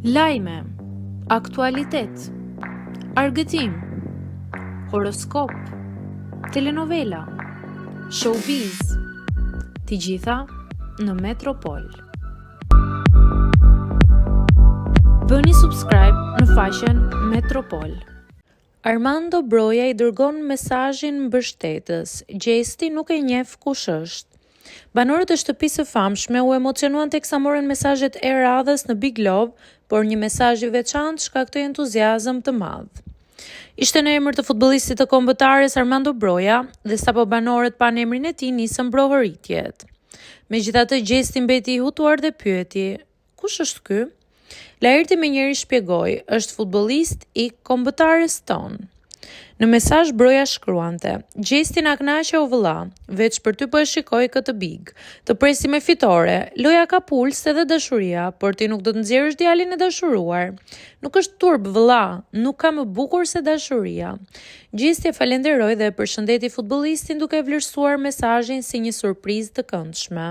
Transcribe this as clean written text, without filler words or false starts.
Lajme, aktualitet, argëtim, horoskop, telenovela, showbiz, të gjitha në Metropol. Bëni subscribe në faqen Metropol. Armando Broja i dërgon mesazhin mbështetës. Gjesti nuk e njeh kush është. Banorët e shtëpisë së famshme u emocionuan teksa morën mesazhet e radhës në Big Love, por një mesazh i veçantë shkaktoi entuziazëm të madh. Ishte në emër të futbollistit të kombëtares Armando Broja dhe sapo banorët panë emrin e tij nisën brohoritjet. Megjithatë, Gjesti mbeti i hutuar dhe pyeti: "Kush është ky?" Laerti menjëherë shpjegoi: "Është futbollist i kombëtares tonë." Në mesazh Broja shkruante: "Gjesti na kënaqë o vëlla, veç për ty po e shikoj këtë big. Të presim me fitore, loja ka puls edhe dashuria, por ti nuk do të nxjerrësh djalin e dashuruar. Nuk është turp vëlla, nuk ka më bukur se dashuria." Gjesti e falenderoi dhe e përshëndeti futbollistin duke vlerësuar mesazhin si një surprizë të këndshme.